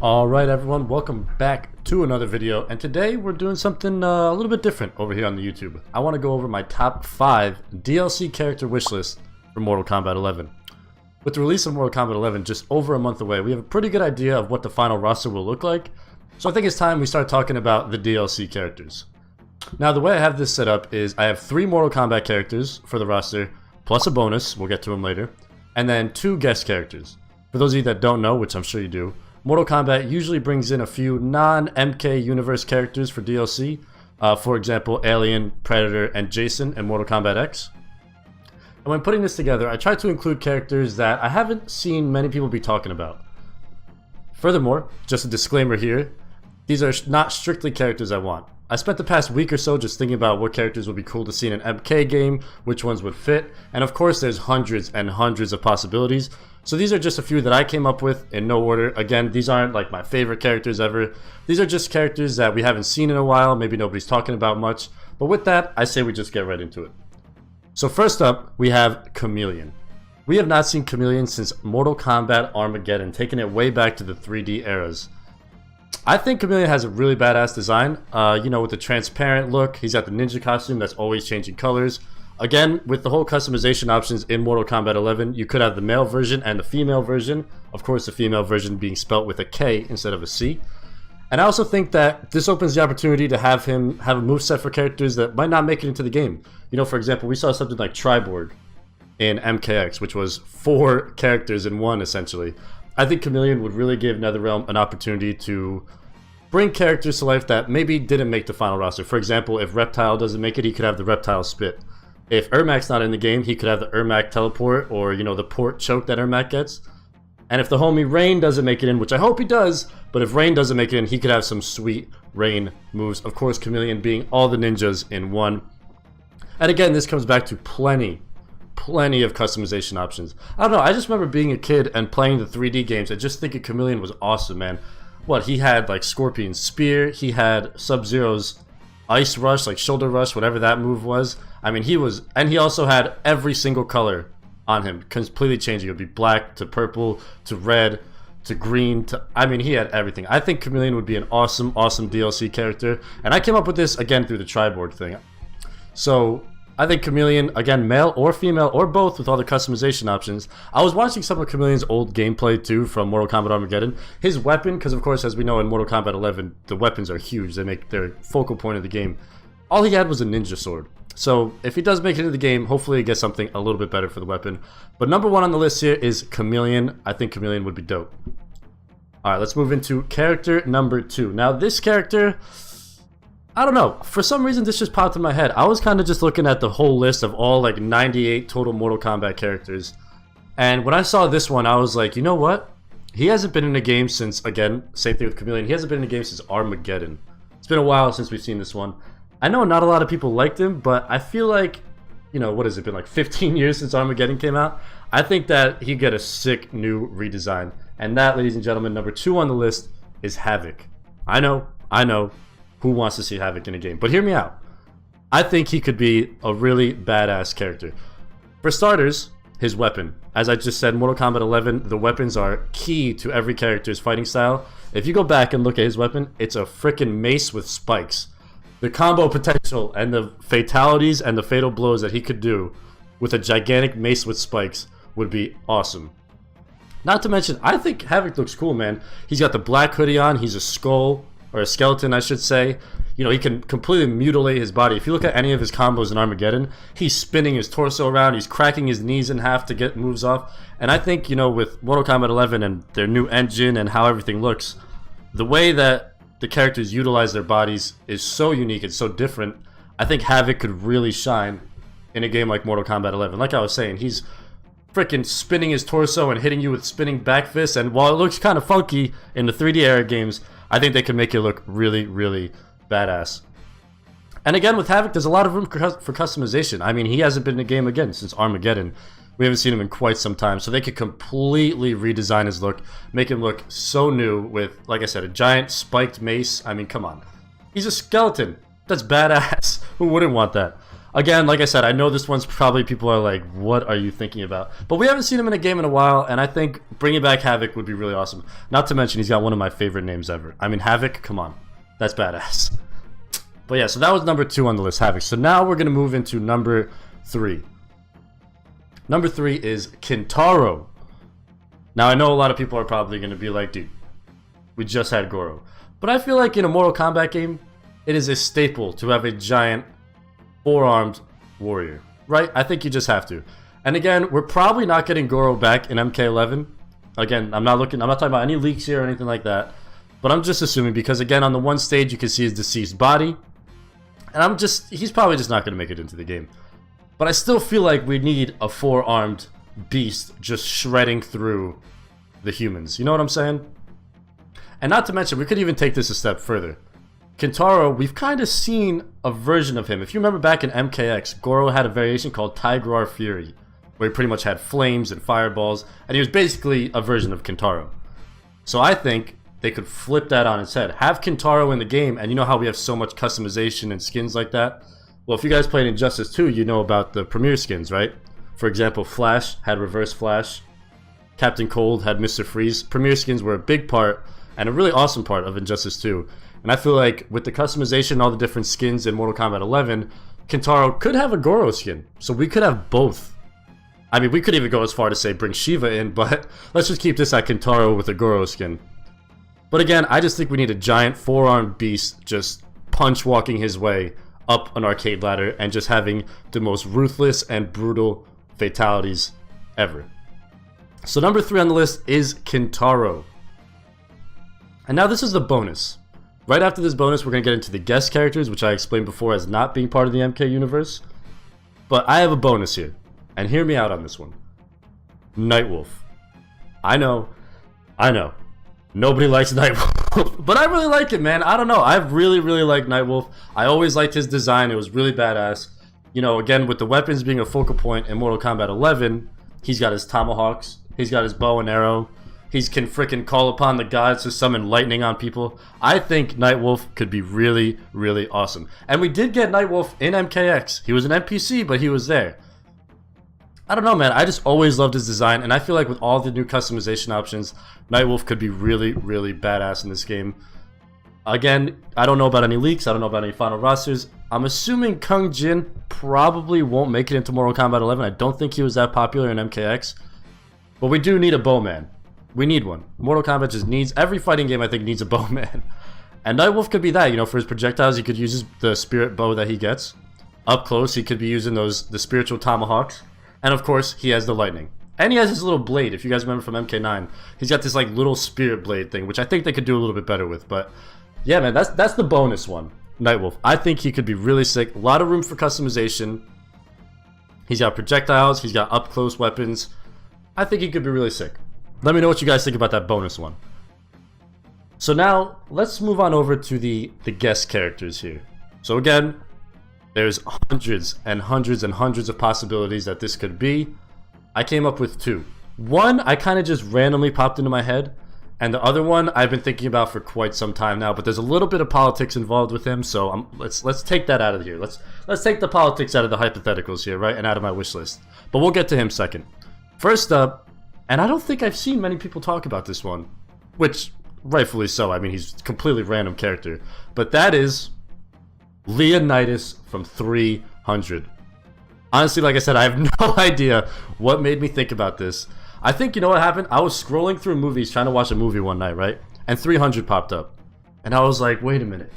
Alright everyone, welcome back to another video, and today we're doing something a little bit different over here on the YouTube. I want to go over my top 5 DLC character wishlist for Mortal Kombat 11. With the release of Mortal Kombat 11 just over a month away, we have a pretty good idea of what the final roster will look like, so I think it's time we start talking about the DLC characters. Now the way I have this set up is I have 3 Mortal Kombat characters for the roster, plus a bonus, we'll get to them later, and then 2 guest characters. For those of you that don't know, which I'm sure you do, Mortal Kombat usually brings in a few non-MK universe characters for DLC. For example, Alien, Predator, and Jason in Mortal Kombat X. And when putting this together, I tried to include characters that I haven't seen many people be talking about. Furthermore, just a disclaimer here, these are not strictly characters I want. I spent the past week or so just thinking about what characters would be cool to see in an MK game, which ones would fit, and of course there's hundreds and hundreds of possibilities. So these are just a few that I came up with in no order. Again, these aren't like my favorite characters ever. These are just characters that we haven't seen in a while, maybe nobody's talking about much. But with that, I say we just get right into it. So first up, we have Chameleon. We have not seen Chameleon since Mortal Kombat Armageddon, taking it way back to the 3D eras. I think Chameleon has a really badass design, you know, with the transparent look. He's got the ninja costume that's always changing colors. Again, with the whole customization options in Mortal Kombat 11, you could have the male version and the female version. Of course, the female version being spelt with a K instead of a C. And I also think that this opens the opportunity to have him have a moveset for characters that might not make it into the game. You know, for example, we saw something like Triborg in MKX, which was 4 characters in one, essentially. I think Chameleon would really give Netherrealm an opportunity to bring characters to life that maybe didn't make the final roster. For example, if Reptile doesn't make it, he could have the Reptile Spit. If Ermac's not in the game, he could have the Ermac Teleport, or, you know, the Port Choke that Ermac gets. And if the homie Rain doesn't make it in, which I hope he does, but if Rain doesn't make it in, he could have some sweet Rain moves. Of course, Chameleon being all the ninjas in one. And again, this comes back to plenty of customization options. I don't know, I just remember being a kid and playing the 3D games and just thinking Chameleon was awesome, man. What, he had like Scorpion's Spear, he had Sub-Zero's Ice Rush, like Shoulder Rush, whatever that move was. I mean, he was, and he also had every single color on him, completely changing. It would be black to purple to red to green to, I mean, he had everything. I think Chameleon would be an awesome DLC character, and I came up with this again through the Triborg thing. So I think Chameleon, again, male or female or both with all the customization options. I was watching some of Chameleon's old gameplay too from Mortal Kombat Armageddon. His weapon, because of course as we know in Mortal Kombat 11, the weapons are huge. They make their focal point of the game. All he had was a ninja sword. So if he does make it into the game, hopefully he gets something a little bit better for the weapon. But number 1 on the list here is Chameleon. I think Chameleon would be dope. Alright, let's move into character number 2. Now this character, I don't know, for some reason this just popped in my head. I was kind of just looking at the whole list of all like 98 total Mortal Kombat characters, and when I saw this one I was like, you know what? He hasn't been in a game since, again, same thing with Chameleon, he hasn't been in a game since Armageddon. It's been a while since we've seen this one. I know not a lot of people liked him, but I feel like, you know, what has it been, like 15 years since Armageddon came out? I think that he'd get a sick new redesign, and that, ladies and gentlemen, number 2 on the list is Havoc. I know, who wants to see Havoc in a game? But hear me out. I think he could be a really badass character. For starters, his weapon. As I just said, Mortal Kombat 11, the weapons are key to every character's fighting style. If you go back and look at his weapon, it's a freaking mace with spikes. The combo potential and the fatalities and the fatal blows that he could do with a gigantic mace with spikes would be awesome. Not to mention, I think Havoc looks cool, man. He's got the black hoodie on, he's a skull, or a skeleton I should say. You know, he can completely mutilate his body. If you look at any of his combos in Armageddon, he's spinning his torso around, he's cracking his knees in half to get moves off. And I think, you know, with Mortal Kombat 11 and their new engine and how everything looks, the way that the characters utilize their bodies is so unique and so different. I think Havoc could really shine in a game like Mortal Kombat 11. Like I was saying, he's freaking spinning his torso and hitting you with spinning back fists, and while it looks kind of funky in the 3D era games, I think they can make it look really badass. And again, with Havoc, there's a lot of room for customization. I mean, he hasn't been in a game again since Armageddon. We haven't seen him in quite some time, so they could completely redesign his look, make him look so new with, like I said, a giant spiked mace. I mean, come on. He's a skeleton. That's badass. Who wouldn't want that? Again, like I said, I know this one's probably people are like, what are you thinking about? But we haven't seen him in a game in a while, and I think bringing back Havoc would be really awesome. Not to mention, he's got one of my favorite names ever. I mean, Havoc, come on. That's badass. But yeah, so that was number 2 on the list, Havoc. So now we're going to move into number 3. Number 3 is Kintaro. Now, I know a lot of people are probably going to be like, dude, we just had Goro. But I feel like in a Mortal Kombat game, it is a staple to have a giant 4-armed warrior, right? I think you just have to. And again, we're probably not getting Goro back in MK11. Again, I'm not talking about any leaks here or anything like that. But I'm just assuming because again, on the one stage, you can see his deceased body. And he's probably just not going to make it into the game. But I still feel like we need a 4-armed beast just shredding through the humans. You know what I'm saying? And not to mention, we could even take this a step further. Kintaro, we've kind of seen a version of him. If you remember back in MKX, Goro had a variation called Tigrar Fury, where he pretty much had flames and fireballs, and he was basically a version of Kintaro. So I think they could flip that on its head. Have Kintaro in the game, and you know how we have so much customization and skins like that? Well, if you guys played Injustice 2, you know about the Premier skins, right? For example, Flash had Reverse Flash, Captain Cold had Mr. Freeze. Premier skins were a big part, and a really awesome part of Injustice 2. And I feel like with the customization, all the different skins in Mortal Kombat 11, Kintaro could have a Goro skin. So we could have both. I mean, we could even go as far to say bring Shiva in, but let's just keep this at Kintaro with a Goro skin. But again, I just think we need a giant 4-armed beast just punch-walking his way up an arcade ladder and just having the most ruthless and brutal fatalities ever. So number 3 on the list is Kintaro. And now this is the bonus. Right after this bonus, we're going to get into the guest characters, which I explained before as not being part of the MK universe. But I have a bonus here, and hear me out on this one. Nightwolf. I know. Nobody likes Nightwolf, but I really like it, man. I don't know. I really like Nightwolf. I always liked his design. It was really badass. You know, again, with the weapons being a focal point in Mortal Kombat 11, he's got his tomahawks, he's got his bow and arrow. He can frickin' call upon the gods to summon lightning on people. I think Nightwolf could be really awesome. And we did get Nightwolf in MKX. He was an NPC, but he was there. I don't know, man. I just always loved his design, and I feel like with all the new customization options, Nightwolf could be really badass in this game. Again, I don't know about any leaks. I don't know about any final rosters. I'm assuming Kung Jin probably won't make it into Mortal Kombat 11. I don't think he was that popular in MKX. But we do need a bowman. We need one. Mortal Kombat just needs... Every fighting game, I think, needs a bowman. And Nightwolf could be that. You know, for his projectiles, he could use the spirit bow that he gets. Up close, he could be using the spiritual tomahawks. And, of course, he has the lightning. And he has his little blade, if you guys remember from MK9. He's got this, like, little spirit blade thing, which I think they could do a little bit better with. But, yeah, man, that's the bonus one. Nightwolf. I think he could be really sick. A lot of room for customization. He's got projectiles. He's got up-close weapons. I think he could be really sick. Let me know what you guys think about that bonus one. So now, let's move on over to the guest characters here. So again, there's hundreds and hundreds of possibilities that this could be. I came up with 2. One, I kind of just randomly popped into my head. And the other one, I've been thinking about for quite some time now. But there's a little bit of politics involved with him. So let's take that out of here. Let's take the politics out of the hypotheticals here, right? And out of my wish list. But we'll get to him second. First up, and I don't think I've seen many people talk about this one, which rightfully so. I mean, he's a completely random character, but that is Leonidas from 300. Honestly, like I said, I have no idea what made me think about this. I think, you know what happened? I was scrolling through movies trying to watch a movie one night, right? And 300 popped up. And I was like, wait a minute.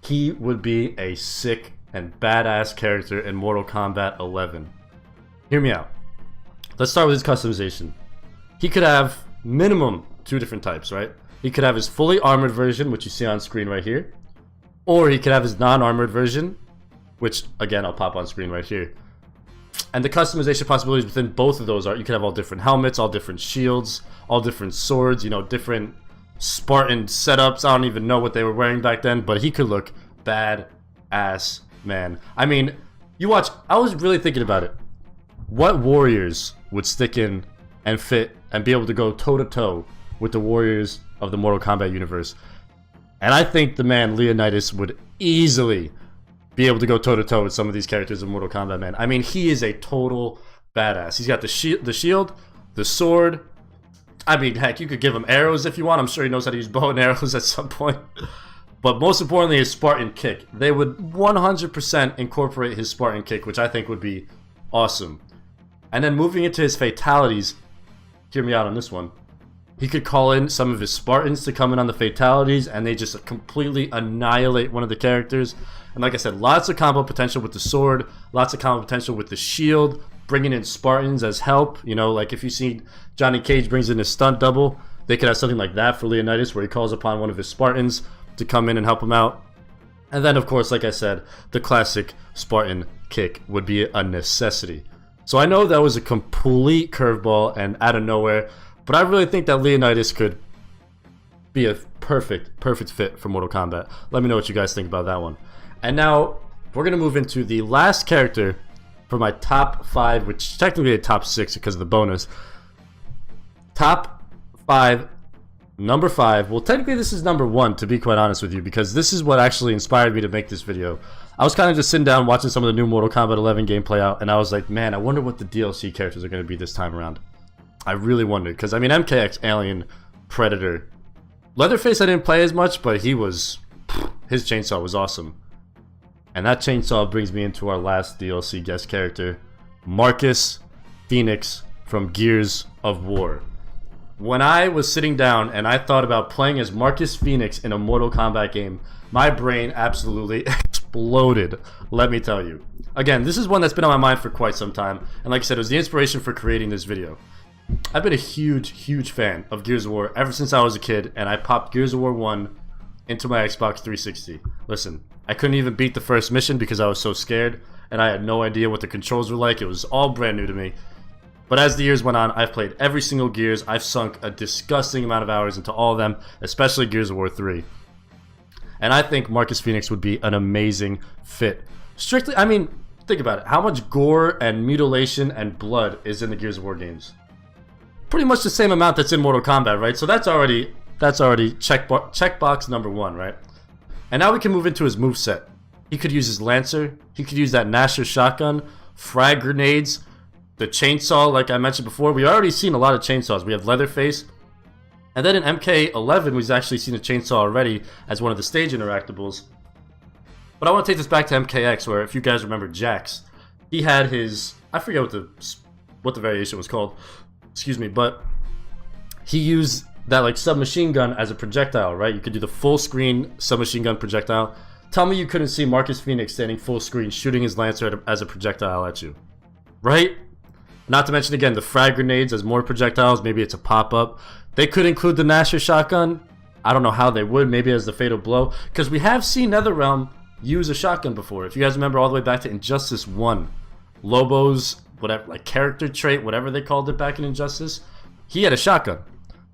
He would be a sick and badass character in Mortal Kombat 11. Hear me out. Let's start with his customization. He could have minimum 2 different types, right? He could have his fully armored version, which you see on screen right here. Or he could have his non-armored version, which, again, I'll pop on screen right here. And the customization possibilities within both of those are, you could have all different helmets, all different shields, all different swords, you know, different Spartan setups. I don't even know what they were wearing back then, but he could look bad-ass, man. I mean, you watch, I was really thinking about it. What warriors would stick in and fit and be able to go toe-to-toe with the warriors of the Mortal Kombat universe? And I think the man Leonidas would easily be able to go toe-to-toe with some of these characters in Mortal Kombat, man. I mean, he is a total badass. He's got the shield, the sword. I mean, heck, you could give him arrows if you want. I'm sure he knows how to use bow and arrows at some point. But most importantly, his Spartan kick. They would 100% incorporate his Spartan kick, which I think would be awesome. And then moving into his fatalities, hear me out on this one. He could call in some of his Spartans to come in on the fatalities, and they just completely annihilate one of the characters. And like I said, lots of combo potential with the sword, lots of combo potential with the shield, bringing in Spartans as help. You know, like if you see Johnny Cage brings in his stunt double, they could have something like that for Leonidas, where he calls upon one of his Spartans to come in and help him out. And then, of course, like I said, the classic Spartan kick would be a necessity. So I know that was a complete curveball and out of nowhere, but I really think that Leonidas could be a perfect fit for Mortal Kombat. Let me know what you guys think about that one. And now, we're going to move into the last character for my top 5, which is technically a top 6 because of the bonus. Top 5, number 5. Well, technically this is number 1, to be quite honest with you, because this is what actually inspired me to make this video. I was kind of just sitting down watching some of the new Mortal Kombat 11 gameplay out, and I was like, man, I wonder what the DLC characters are going to be this time around. I really wondered, because I mean, MKX, Alien, Predator, Leatherface I didn't play as much, but his chainsaw was awesome. And that chainsaw brings me into our last DLC guest character, Marcus Phoenix from Gears of War. When I was sitting down and I thought about playing as Marcus Phoenix in a Mortal Kombat game, my brain absolutely exploded, let me tell you. Again, this is one that's been on my mind for quite some time, and like I said, it was the inspiration for creating this video. I've been a huge fan of Gears of War ever since I was a kid, and I popped Gears of War 1 into my Xbox 360. Listen, I couldn't even beat the first mission because I was so scared, and I had no idea what the controls were like. It was all brand new to me. But as the years went on, I've played every single Gears. I've sunk a disgusting amount of hours into all of them, especially Gears of War 3. And I think Marcus Phoenix would be an amazing fit. Strictly, I mean, think about it. How much gore and mutilation and blood is in the Gears of War games? Pretty much the same amount that's in Mortal Kombat, right? So that's already checkbox number 1, right? And now we can move into his moveset. He could use his Lancer. He could use that Nasher shotgun, frag grenades, the chainsaw, like I mentioned before. We already seen a lot of chainsaws. We have Leatherface. And then in MK11, we've actually seen a chainsaw already as one of the stage interactables. But I want to take this back to MKX, where if you guys remember Jax, he had his, I forget what the variation was called. Excuse me, but he used that like submachine gun as a projectile, right? You could do the full screen submachine gun projectile. Tell me you couldn't see Marcus Phoenix standing full screen shooting his Lancer as a projectile at you, right? Not to mention again the frag grenades as more projectiles. Maybe it's a pop-up. They could include the Nasher shotgun. I don't know how they would. Maybe as the fatal blow, because we have seen Netherrealm use a shotgun before. If you guys remember all the way back to Injustice 1, Lobo's whatever, like character trait, whatever they called it back in Injustice, he had a shotgun.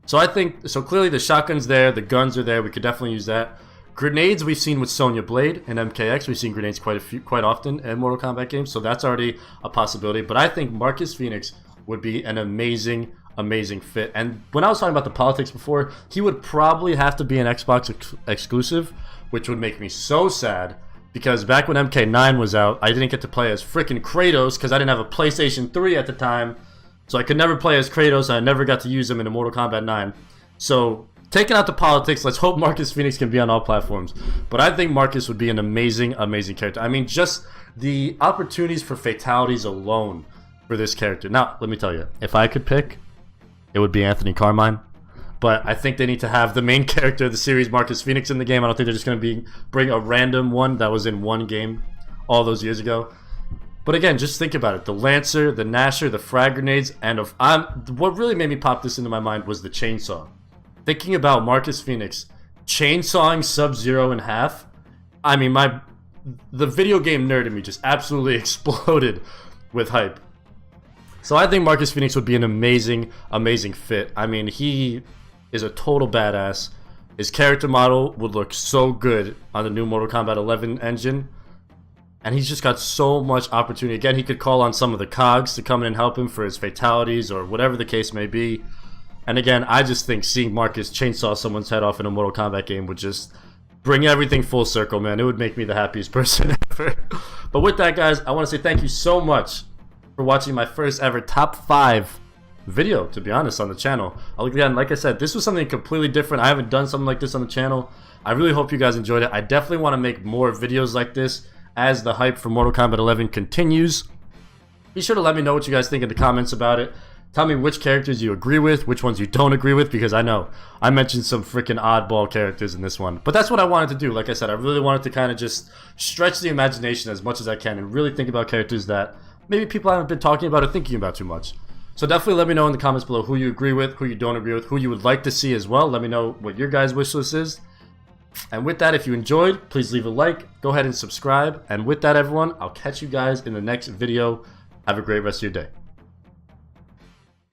So I think, so clearly the shotgun's there, the guns are there, we could definitely use that. Grenades we've seen with Sonya Blade and MKX, we've seen grenades quite often in Mortal Kombat games, so that's already a possibility. But I think Marcus Phoenix would be an amazing fit. And when I was talking about the politics before, he would probably have to be an Xbox exclusive, which would make me so sad. Because back when MK9 was out, I didn't get to play as freaking Kratos because I didn't have a PlayStation 3 at the time. So I could never play as Kratos, and I never got to use him in Mortal Kombat 9. So, taking out the politics, let's hope Marcus Phoenix can be on all platforms. But I think Marcus would be an amazing character. I mean, just the opportunities for fatalities alone for this character. Now, let me tell you, if I could pick, it would be Anthony Carmine. But I think they need to have the main character of the series, Marcus Phoenix, in the game. I don't think they're just going to bring a random one that was in one game all those years ago. But again, just think about it. The Lancer, the Nasher, the frag grenades, and what really made me pop this into my mind was the chainsaw. Thinking about Marcus Phoenix chainsawing Sub-Zero in half, I mean, the video game nerd in me just absolutely exploded with hype. So I think Marcus Phoenix would be an amazing fit. I mean, he is a total badass. His character model would look so good on the new Mortal Kombat 11 engine. And he's just got so much opportunity. Again, he could call on some of the cogs to come in and help him for his fatalities or whatever the case may be. And again, I just think seeing Marcus chainsaw someone's head off in a Mortal Kombat game would just bring everything full circle, man. It would make me the happiest person ever. But with that, guys, I want to say thank you so much for watching my first ever top 5 video, to be honest, on the channel. Again, like I said, this was something completely different. I haven't done something like this on the channel. I really hope you guys enjoyed it. I definitely want to make more videos like this as the hype for Mortal Kombat 11 continues. Be sure to let me know what you guys think in the comments about it. Tell me which characters you agree with, which ones you don't agree with, because I know I mentioned some freaking oddball characters in this one. But that's what I wanted to do. Like I said, I really wanted to kind of just stretch the imagination as much as I can and really think about characters that maybe people haven't been talking about or thinking about too much. So definitely let me know in the comments below who you agree with, who you don't agree with, who you would like to see as well. Let me know what your guys' wish list is. And with that, if you enjoyed, please leave a like, go ahead and subscribe. And with that, everyone, I'll catch you guys in the next video. Have a great rest of your day.